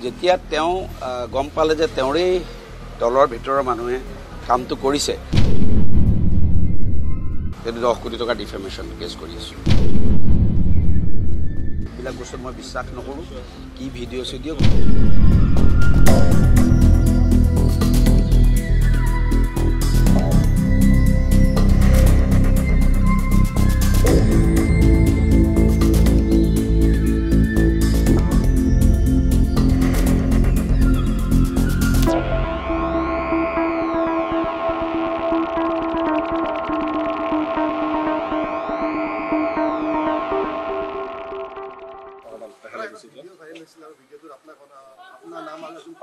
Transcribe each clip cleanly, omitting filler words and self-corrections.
যেতিয়া তেওঁ গম পালে যে তেওঁৰে দলৰ ভিতৰৰ মানুহে কামটো কৰিছে, সেইটো 10 কোটি টকা ডিফেমেশ্যন কেছ কৰি আছো। এইবিলাক বস্তুত মই বিশ্বাস নকৰোঁ। কি ভিডিঅ' চিডিঅ'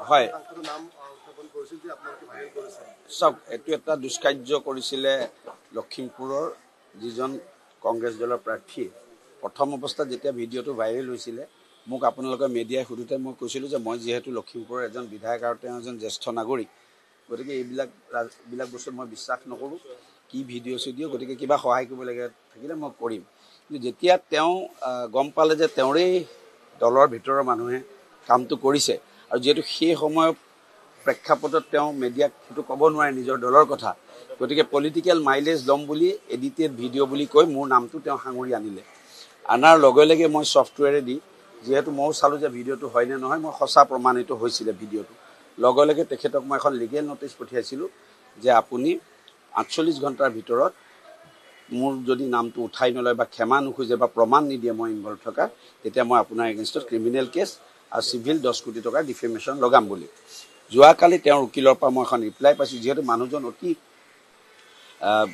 হয় চাওক, এইটো এটা দুষ্কাৰ্য কৰিছিলে লখিমপুৰৰ যিজন কংগ্ৰেছ দলৰ প্ৰাৰ্থী। প্ৰথম অৱস্থাত যেতিয়া ভিডিঅ'টো ভাইৰেল হৈছিলে, মোক আপোনালোকে মিডিয়াই সোধোতে মই কৈছিলোঁ যে মই যিহেতু লখিমপুৰৰ এজন বিধায়ক আৰু তেওঁ এজন জ্যেষ্ঠ নাগৰিক, গতিকে এইবিলাক বস্তুত মই বিশ্বাস নকৰোঁ। কি ভিডিঅ' চিডিঅ' গতিকে কিবা সহায় কৰিব লাগে থাকিলে মই কৰিম। কিন্তু যেতিয়া তেওঁ গম পালে যে তেওঁৰেই দলৰ ভিতৰৰ মানুহে কামটো কৰিছে, আৰু যিহেতু সেই সময়ৰ প্ৰেক্ষাপটত তেওঁ মিডিয়াক সেইটো ক'ব নোৱাৰে নিজৰ দলৰ কথা, গতিকে পলিটিকেল মাইলেজ ল'ম বুলি এডিটেড ভিডিঅ' বুলি কৈ মোৰ নামটো তেওঁ সাঙুৰি আনিলে। আনাৰ লগে লগে মই ছফ্টৱেৰেদি, যিহেতু ময়ো চালোঁ যে ভিডিঅ'টো হয় নে নহয়, মই সঁচা প্ৰমাণিত হৈছিলে ভিডিঅ'টো। লগে লগে তেখেতক মই এখন লিগেল ন'টিচ পঠিয়াইছিলোঁ যে আপুনি 48 ঘণ্টাৰ ভিতৰত মোৰ যদি নামটো উঠাই নলয় বা ক্ষমা নোখোজে বা প্ৰমাণ নিদিয়ে মই ইনভল্ভ থকা, তেতিয়া মই আপোনাৰ এগেইনষ্টত ক্ৰিমিনেল কেছ আৰু চিভিল 10 কোটি টকাৰ ডিফেমেশ্যন লগাম বুলি। যোৱাকালি তেওঁৰ উকিলৰ পৰা মই এখন ৰিপ্লাই পাইছোঁ, যিহেতু মানুহজন অতি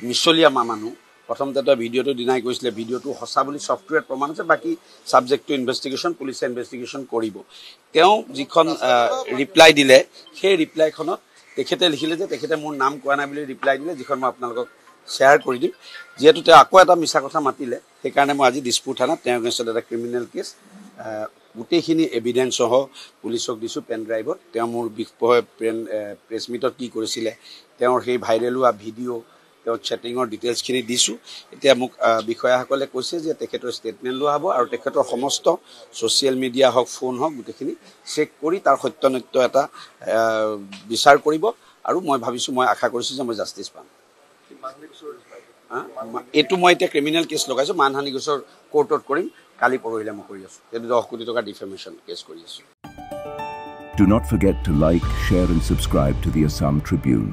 মিছলীয়া মানুহ। প্ৰথমতে তেওঁ ভিডিঅ'টো ডিনাই কৰিছিলে, ভিডিঅ'টো সঁচা বুলি ছফ্টৱেৰ প্ৰমাণ আছে, বাকী ছাবজেক্ট টু ইনভেষ্টিগেশ্যন, পুলিচে ইনভেষ্টিগেশ্যন কৰিব। তেওঁ যিখন ৰিপ্লাই দিলে, সেই ৰিপ্লাইখনত তেখেতে লিখিলে যে তেখেতে মোৰ নাম কোৱা নাই বুলি ৰিপ্লাই দিলে, যিখন মই আপোনালোকক শ্বেয়াৰ কৰি দিম। যিহেতু তেওঁ আকৌ এটা মিছা কথা মাতিলে, সেইকাৰণে মই আজি দিছপুৰ থানাত তেওঁৰ এগেইনষ্টত এটা ক্ৰিমিনেল কেছ, গোটেইখিনি এভিডেঞ্চসহ পুলিচক দিছোঁ পেন ড্ৰাইভত। তেওঁ মোৰ বিষয়ে প্ৰেছ মিটত কি কৰিছিলে, তেওঁৰ সেই ভাইৰেল হোৱা ভিডিঅ', তেওঁৰ চেটিঙৰ ডিটেইলছখিনি দিছোঁ। এতিয়া মোক বিষয়াসকলে কৈছে যে তেখেতৰ ষ্টেটমেণ্ট লোৱা হ'ব আৰু তেখেতৰ সমস্ত ছ'চিয়েল মিডিয়া হওক, ফোন হওক, গোটেইখিনি চেক কৰি তাৰ সত্যনত্য এটা বিচাৰ কৰিব, আৰু মই ভাবিছোঁ, মই আশা কৰিছোঁ যে মই জাষ্টিছ পাম। এইটো মই এতিয়া ক্ৰিমিনেল কেছ লগাইছোঁ, মানহানি গোচৰ কোৰ্টত কৰিম, কালি পৰহিলে মই কৰি আছোঁ। সেইটো 10 কোটি টকা ডিফেমেশ্যন কেছ কৰি আছোঁ। Do not forget to like, share and subscribe to the Assam Tribune.